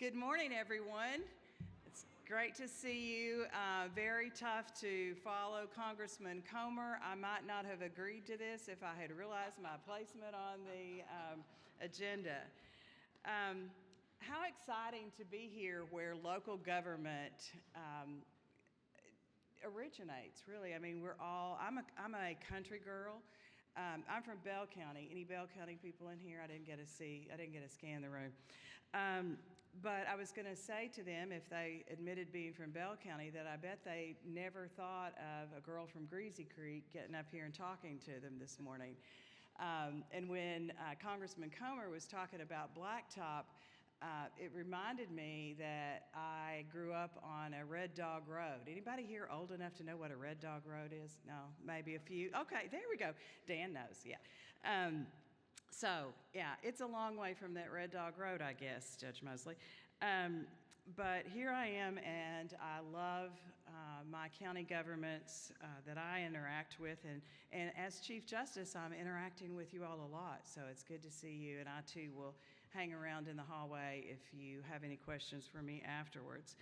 Good morning, everyone. It's great to see you. Very tough to follow Congressman Comer. I might not have agreed to this if I had realized my placement on the agenda. How exciting to be here where local government originates, really. I mean, I'm a country girl. I'm from Bell County. Any Bell County people in here? I didn't get to scan the room. But I was going to say to them, if they admitted being from Bell County, that I bet they never thought of a girl from Greasy Creek getting up here and talking to them this morning. And when Congressman Comer was talking about Blacktop, it reminded me that I grew up on a Red Dog Road. Anybody here old enough to know what a Red Dog Road is? No, maybe a few. Okay, there we go. Dan knows, yeah. So, yeah, it's a long way from that Red Dog Road, I guess, Judge Mosley. But here I am, and I love my county governments that I interact with. And as Chief Justice, I'm interacting with you all a lot, so it's good to see you. And I, too, will hang around in the hallway if you have any questions for me afterwards.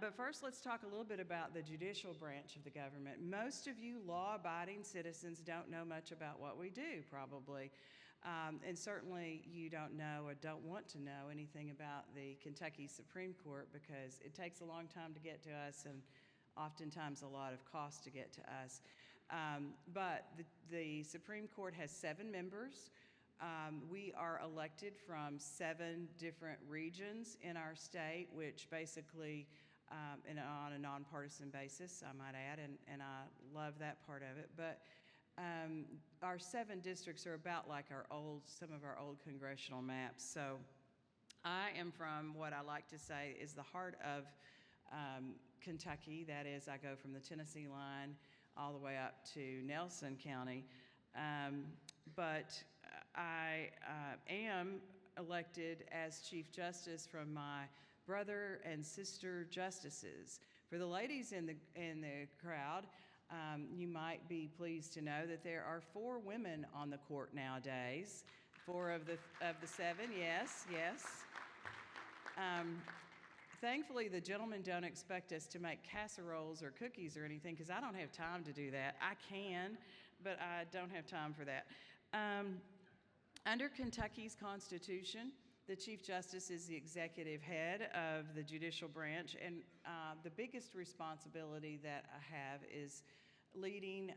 But first, let's talk a little bit about the judicial branch of the government. Most of you law-abiding citizens don't know much about what we do, probably. And certainly you don't know or don't want to know anything about the Kentucky Supreme Court because it takes a long time to get to us and oftentimes a lot of cost to get to us. But the Supreme Court has 7 members. We are elected from 7 different regions in our state, which basically, and on a nonpartisan basis, I might add, and I love that part of it. But our 7 districts are about like some of our old congressional maps. So I am from what I like to say is the heart of Kentucky. That is, I go from the Tennessee line all the way up to Nelson County. But I am elected as Chief Justice from my brother and sister justices. For the ladies in the crowd, you might be pleased to know that there are 4 women on the court nowadays. 4 of the 7, yes. Thankfully, the gentlemen don't expect us to make casseroles or cookies or anything because I don't have time to do that. I can, but I don't have time for that. Under Kentucky's Constitution, the Chief Justice is the executive head of the judicial branch, and the biggest responsibility that I have is leading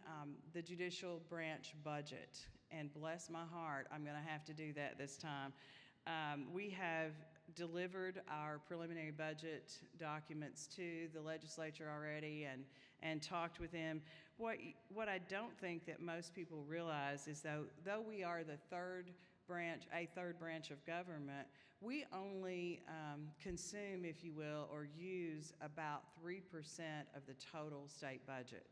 the judicial branch budget. And bless my heart, I'm going to have to do that this time. We have delivered our preliminary budget documents to the legislature already and talked with them. What I don't think that most people realize is though we are a third branch of government, we only consume, if you will, or use about 3% of the total state budget.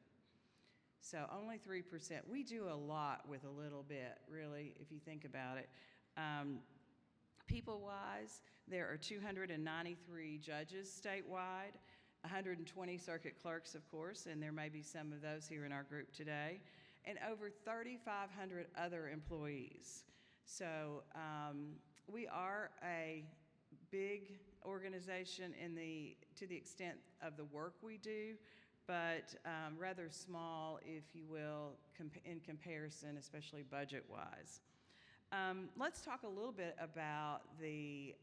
So only 3%. We do a lot with a little bit, really, if you think about it. People-wise, there are 293 judges statewide, 120 circuit clerks, of course, and there may be some of those here in our group today, and over 3,500 other employees. So we are a big organization to the extent of the work we do, but rather small, if you will, in comparison, especially budget-wise. Let's talk a little bit about the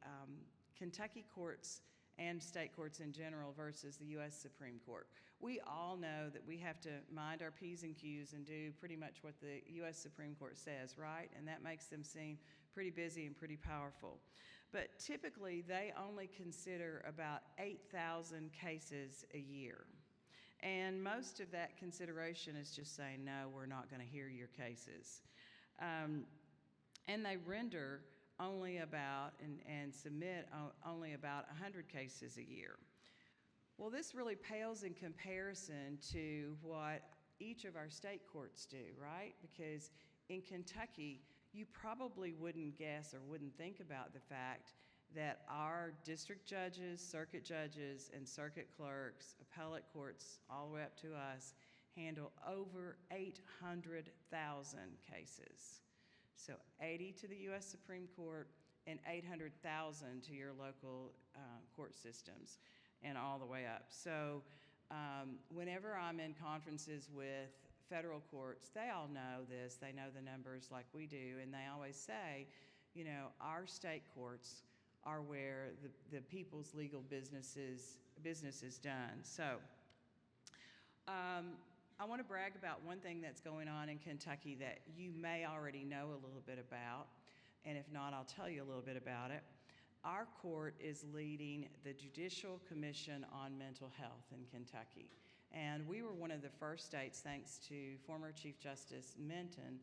Kentucky courts and state courts in general versus the U.S. Supreme Court. We all know that we have to mind our P's and Q's and do pretty much what the U.S. Supreme Court says, right? And that makes them seem pretty busy and pretty powerful. But typically, they only consider about 8,000 cases a year. And most of that consideration is just saying, no, we're not going to hear your cases. And they render only about and submit only about 100 cases a year. Well, this really pales in comparison to what each of our state courts do, right? Because in Kentucky, you probably wouldn't guess or wouldn't think about the fact that our district judges, circuit judges, and circuit clerks, appellate courts, all the way up to us, handle over 800,000 cases. So 80 to the U.S. Supreme Court, and 800,000 to your local court systems and all the way up. So whenever I'm in conferences with federal courts, they all know this. They know the numbers like we do, and they always say, you know, our state courts are where the people's legal business is done. So I want to brag about one thing that's going on in Kentucky that you may already know a little bit about, and if not, I'll tell you a little bit about it. Our court is leading the Judicial Commission on Mental Health in Kentucky. And we were one of the first states, thanks to former Chief Justice Minton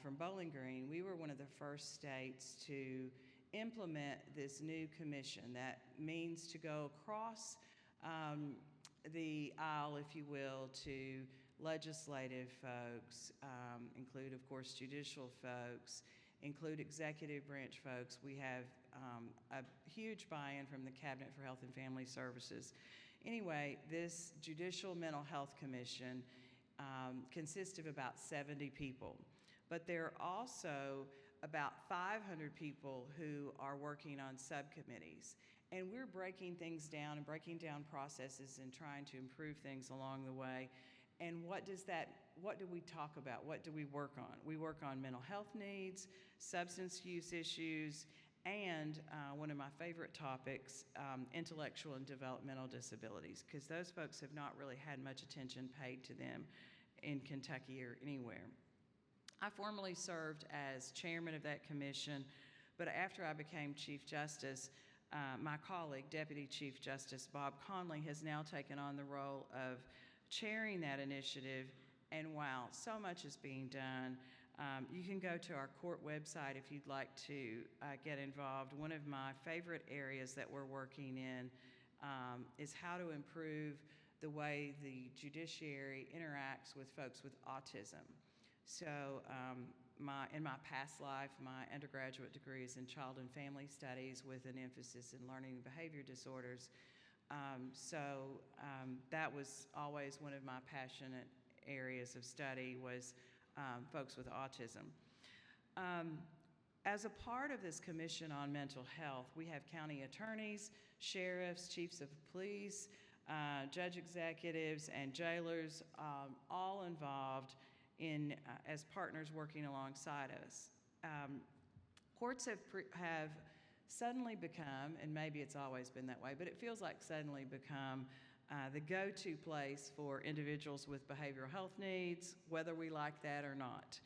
from Bowling Green, we were one of the first states to implement this new commission that means to go across the aisle, if you will, to legislative folks, include, of course, judicial folks, include executive branch folks. We have a huge buy-in from the Cabinet for Health and Family Services. Anyway, this Judicial Mental Health Commission consists of about 70 people, but there are also about 500 people who are working on subcommittees. And we're breaking things down and breaking down processes and trying to improve things along the way. And what do we talk about? What do we work on? We work on mental health needs, substance use issues, and one of my favorite topics, intellectual and developmental disabilities, because those folks have not really had much attention paid to them in Kentucky or anywhere. I formerly served as chairman of that commission, but after I became Chief Justice, my colleague, Deputy Chief Justice Bob Conley, has now taken on the role of chairing that initiative, and wow, so much is being done. You can go to our court website if you'd like to get involved. One of my favorite areas that we're working in is how to improve the way the judiciary interacts with folks with autism. So in my past life, my undergraduate degree is in child and family studies with an emphasis in learning and behavior disorders. That was always one of my passionate areas of study was folks with autism. As a part of this Commission on Mental Health, we have county attorneys, sheriffs, chiefs of police, judge executives, and jailers all involved in as partners working alongside us. Courts have suddenly become, and maybe it's always been that way, but it feels like suddenly become the go-to place for individuals with behavioral health needs, whether we like that or not,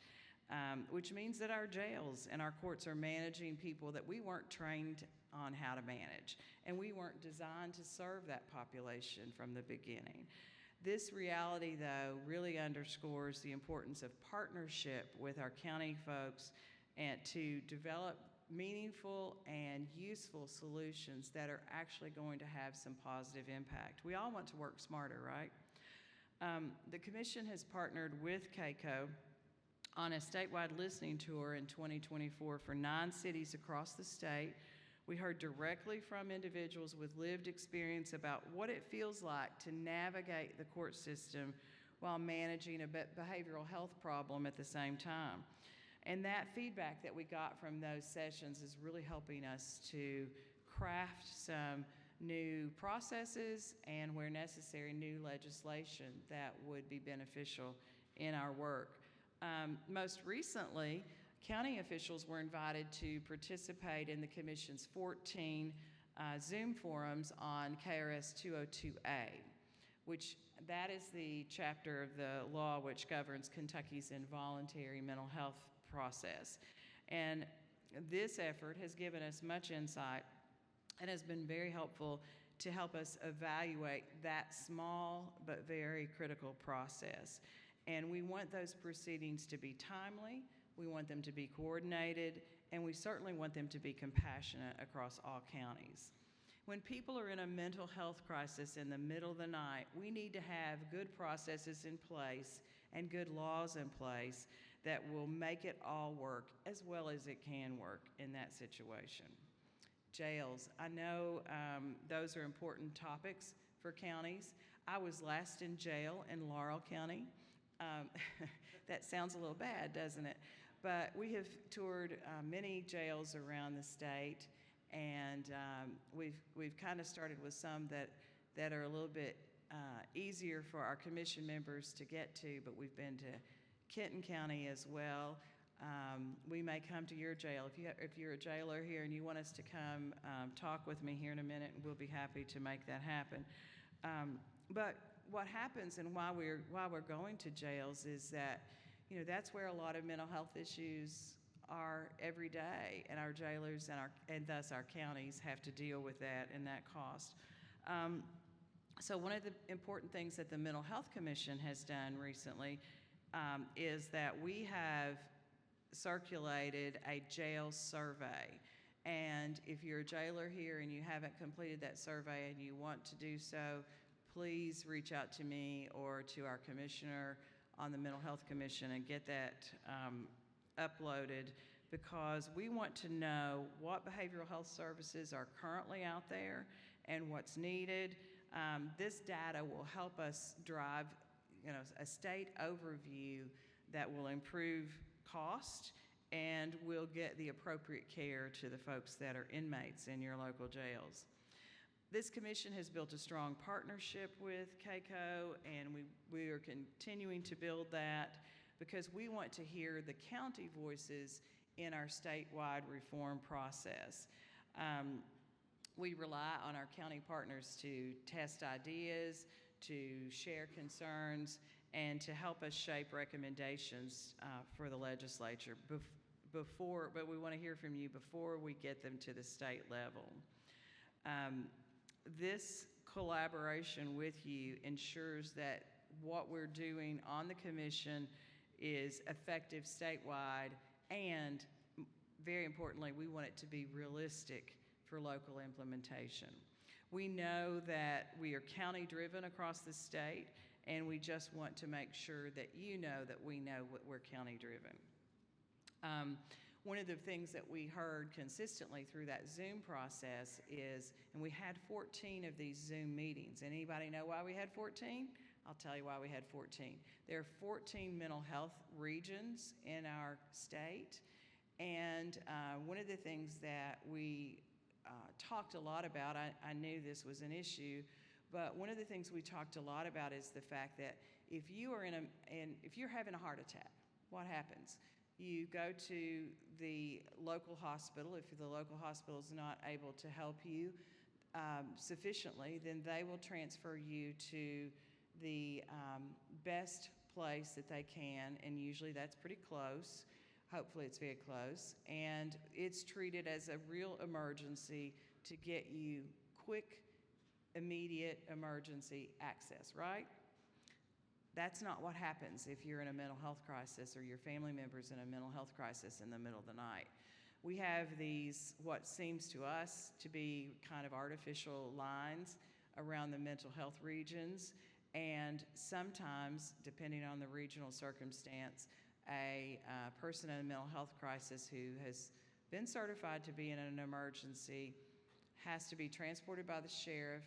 which means that our jails and our courts are managing people that we weren't trained on how to manage, and we weren't designed to serve that population from the beginning. This reality, though, really underscores the importance of partnership with our county folks and to develop meaningful and useful solutions that are actually going to have some positive impact. We all want to work smarter, right? The Commission has partnered with KACo on a statewide listening tour in 2024 for 9 cities across the state. We heard directly from individuals with lived experience about what it feels like to navigate the court system while managing a behavioral health problem at the same time. And that feedback that we got from those sessions is really helping us to craft some new processes and, where necessary, new legislation that would be beneficial in our work. Most recently, county officials were invited to participate in the Commission's 14 Zoom forums on KRS 202A, which that is the chapter of the law which governs Kentucky's involuntary mental health process. And this effort has given us much insight and has been very helpful to help us evaluate that small but very critical process. And we want those proceedings to be timely, we want them to be coordinated, and we certainly want them to be compassionate across all counties. When people are in a mental health crisis in the middle of the night, we need to have good processes in place and good laws in place that will make it all work as well as it can work in that situation. Jails, I know those are important topics for counties. I was last in jail in Laurel County. That sounds a little bad, doesn't it? But we have toured many jails around the state, and we've kind of started with some that are a little bit easier for our commission members to get to, but we've been to Kenton County as well. We may come to your jail. If you're a jailer here and you want us to come talk with me here in a minute, we'll be happy to make that happen. But what happens and why we're going to jails is that, that's where a lot of mental health issues are every day, and our jailers and thus our counties have to deal with that and that cost. So one of the important things that the Mental Health Commission has done recently is that we have circulated a jail survey. And if you're a jailer here and you haven't completed that survey and you want to do so, please reach out to me or to our commissioner on the Mental Health Commission and get that uploaded, because we want to know what behavioral health services are currently out there and what's needed. This data will help us drive a state overview that will improve cost and will get the appropriate care to the folks that are inmates in your local jails. This commission has built a strong partnership with KACo, and we are continuing to build that because we want to hear the county voices in our statewide reform process. We rely on our county partners to test ideas, to share concerns, and to help us shape recommendations for the legislature but we want to hear from you before we get them to the state level. This collaboration with you ensures that what we're doing on the commission is effective statewide, and very importantly, we want it to be realistic for local implementation. We know that we are county driven across the state, and we just want to make sure that you know that we know what we're county driven. One of the things that we heard consistently through that Zoom process is, and we had 14 of these Zoom meetings. Anybody know why we had 14? I'll tell you why we had 14. There are 14 mental health regions in our state, and one of the things that we talked a lot about, I knew this was an issue, but one of the things we talked a lot about is the fact that if you're having a heart attack, what happens? You go to the local hospital. If the local hospital is not able to help you sufficiently, then they will transfer you to the best place that they can, and usually that's pretty close. Hopefully it's very close, and it's treated as a real emergency to get you quick, immediate emergency access, right? That's not what happens if you're in a mental health crisis or your family member's in a mental health crisis in the middle of the night. We have these, what seems to us to be kind of artificial lines around the mental health regions, and sometimes, depending on the regional circumstance, a person in a mental health crisis who has been certified to be in an emergency has to be transported by the sheriff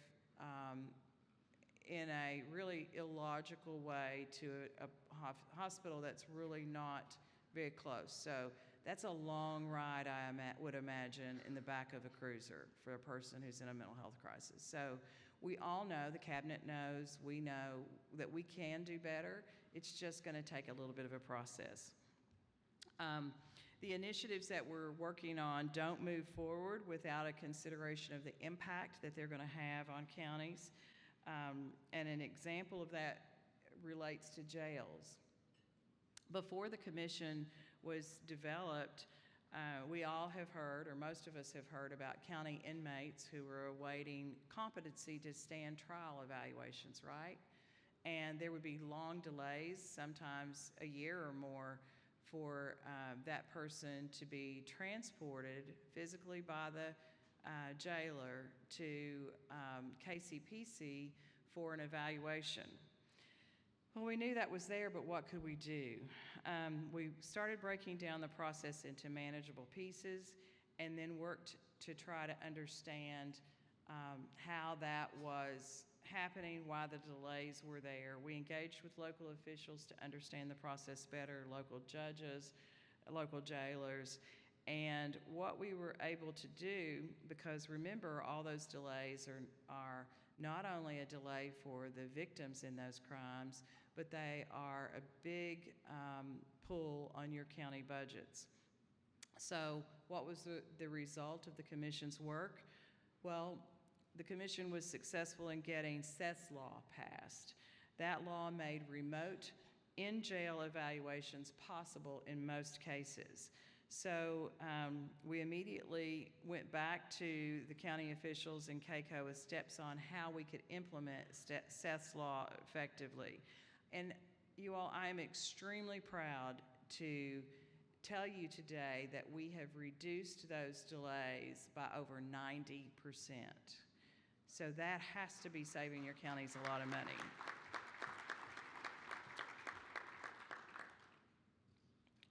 in a really illogical way to a hospital that's really not very close. So that's a long ride, I would imagine, in the back of a cruiser for a person who's in a mental health crisis. So we all know, the cabinet knows, we know that we can do better. It's just going to take a little bit of a process. The initiatives that we're working on don't move forward without a consideration of the impact that they're going to have on counties. And an example of that relates to jails. Before the commission was developed, we all have heard, or most of us have heard, about county inmates who were awaiting competency to stand trial evaluations, right? And there would be long delays, sometimes a year or more, for that person to be transported physically by the jailer to KCPC for an evaluation. Well, we knew that was there, but what could we do? We started breaking down the process into manageable pieces and then worked to try to understand how that was happening, why the delays were there. We engaged with local officials to understand the process better, local judges, local jailers. And what we were able to do, because remember, all those delays are not only a delay for the victims in those crimes, but they are a big pull on your county budgets. So what was the result of the commission's work? Well, the commission was successful in getting Seth's law passed. That law made remote in-jail evaluations possible in most cases. So we immediately went back to the county officials and KACo with steps on how we could implement Seth's law effectively. And you all, I am extremely proud to tell you today that we have reduced those delays by over 90%. So that has to be saving your counties a lot of money.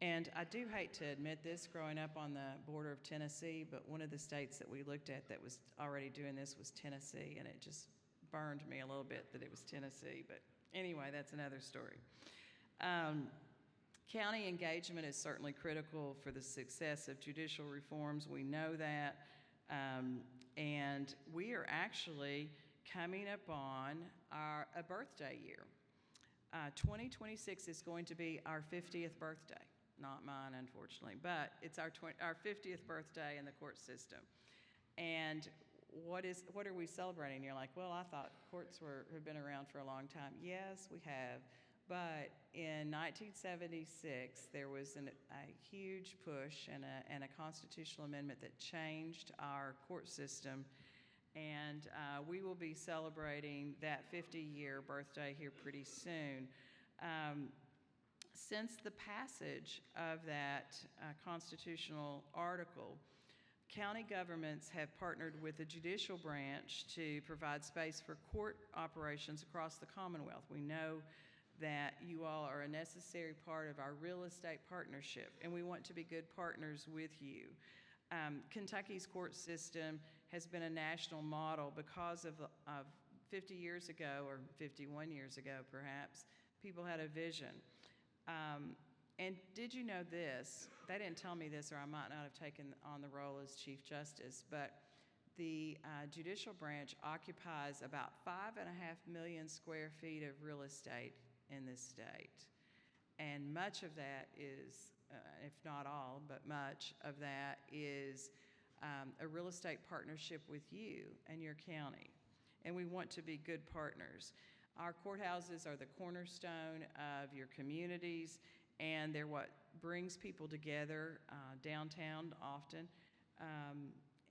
And I do hate to admit this, growing up on the border of Tennessee, but one of the states that we looked at that was already doing this was Tennessee, and it just burned me a little bit that it was Tennessee. But anyway, that's another story. County engagement is certainly critical for the success of judicial reforms. We know that. And we are actually coming up on a birthday year. 2026 is going to be our 50th birthday. Not mine, unfortunately, but it's our 50th birthday in the court system. And what are we celebrating? You're like, well, I thought courts have been around for a long time. Yes, we have. But in 1976, there was a huge push and a constitutional amendment that changed our court system. And we will be celebrating that 50-year birthday here pretty soon. Since the passage of that constitutional article, county governments have partnered with the judicial branch to provide space for court operations across the Commonwealth. We know that you all are a necessary part of our real estate partnership, and we want to be good partners with you. Kentucky's court system has been a national model because of 50 years ago, or 51 years ago perhaps, people had a vision. And did you know this? They didn't tell me this, or I might not have taken on the role as Chief Justice, but the judicial branch occupies about 5.5 million square feet of real estate in this state. And much of that is, if not all, but much of that is a real estate partnership with you and your county. And we want to be good partners. Our courthouses are the cornerstone of your communities, and they're what brings people together downtown often.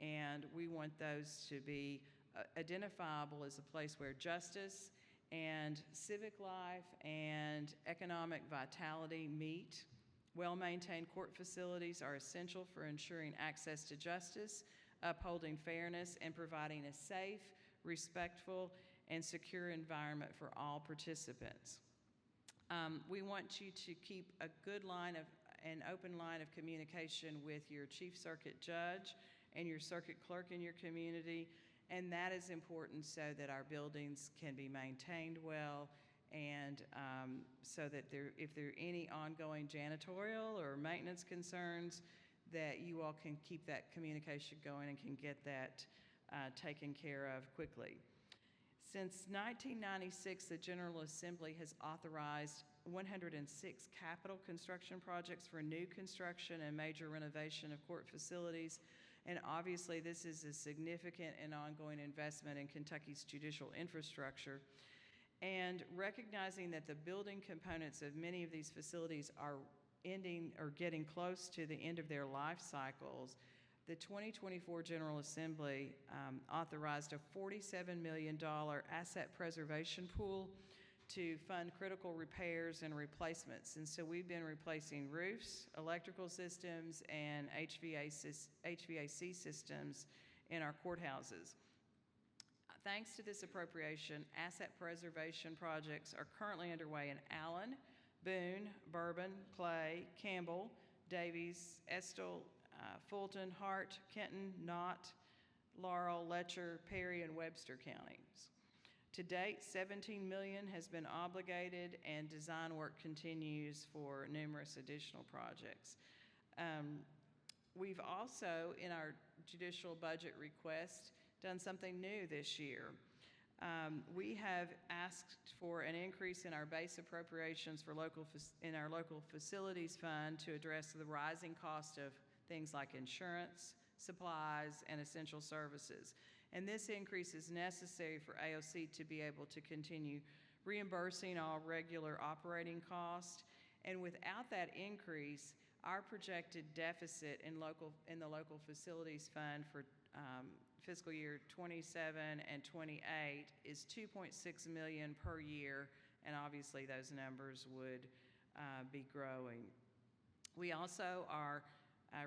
And we want those to be identifiable as a place where justice and civic life and economic vitality meet. Well-maintained court facilities are essential for ensuring access to justice, upholding fairness, and providing a safe, respectful, and secure environment for all participants. We want you to keep a good an open line of communication with your chief circuit judge and your circuit clerk in your community, and that is important so that our buildings can be maintained well, and so that if there are any ongoing janitorial or maintenance concerns, that you all can keep that communication going and can get that taken care of quickly. Since 1996, the General Assembly has authorized 106 capital construction projects for new construction and major renovation of court facilities. And obviously, this is a significant and ongoing investment in Kentucky's judicial infrastructure. And recognizing that the building components of many of these facilities are ending or getting close to the end of their life cycles, the 2024 General Assembly authorized a $47 million asset preservation pool to fund critical repairs and replacements. And so we've been replacing roofs, electrical systems, and HVAC systems in our courthouses. Thanks to this appropriation, asset preservation projects are currently underway in Allen, Boone, Bourbon, Clay, Campbell, Davies, Estill, Fulton, Hart, Kenton, Knott, Laurel, Letcher, Perry, and Webster counties. To date, $17 million has been obligated, and design work continues for numerous additional projects. We've also, in our judicial budget request, done something new this year. We have asked for an increase in our base appropriations for in our local facilities fund to address the rising cost of things like insurance, supplies, and essential services. And this increase is necessary for AOC to be able to continue reimbursing all regular operating costs. And without that increase, our projected deficit in the local facilities fund for fiscal year 27 and 28 is $2.6 million per year, and obviously those numbers would be growing. We also are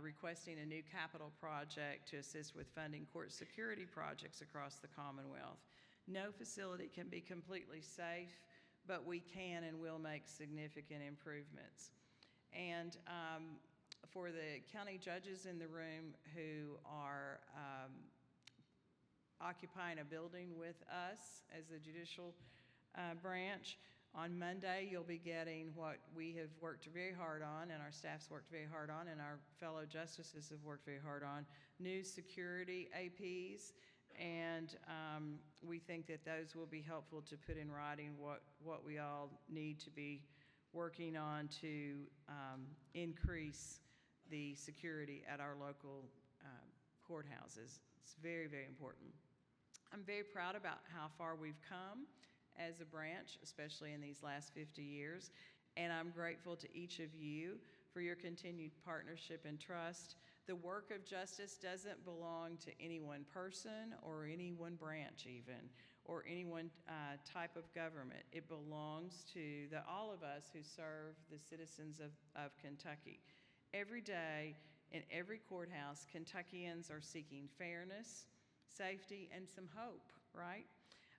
requesting a new capital project to assist with funding court security projects across the Commonwealth. No facility can be completely safe, but we can and will make significant improvements. And for the county judges in the room who are occupying a building with us as the judicial branch, on Monday you'll be getting what we have worked very hard on, and our staff's worked very hard on, and our fellow justices have worked very hard on, new security APs. And we think that those will be helpful to put in writing what we all need to be working on to increase the security at our local courthouses. It's very, very important. I'm very proud about how far we've come as a branch, especially in these last 50 years, and I'm grateful to each of you for your continued partnership and trust. The work of justice doesn't belong to any one person or any one branch even, or any one type of government. It belongs to all of us who serve the citizens of Kentucky. Every day in every courthouse, Kentuckians are seeking fairness, safety, and some hope, right?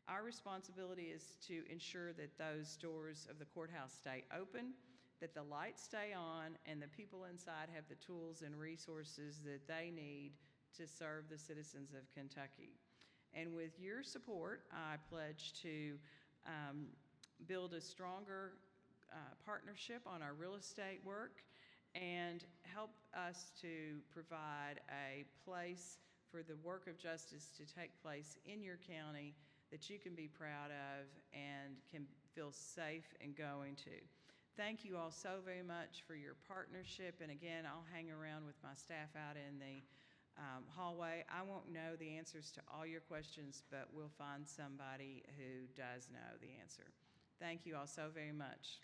Our responsibility is to ensure that those doors of the courthouse stay open, that the lights stay on, and the people inside have the tools and resources that they need to serve the citizens of Kentucky. And with your support, I pledge to build a stronger partnership on our real estate work and help us to provide a place for the work of justice to take place in your county that you can be proud of and can feel safe in going to. Thank you all so very much for your partnership. And again, I'll hang around with my staff out in the hallway. I won't know the answers to all your questions, but we'll find somebody who does know the answer. Thank you all so very much.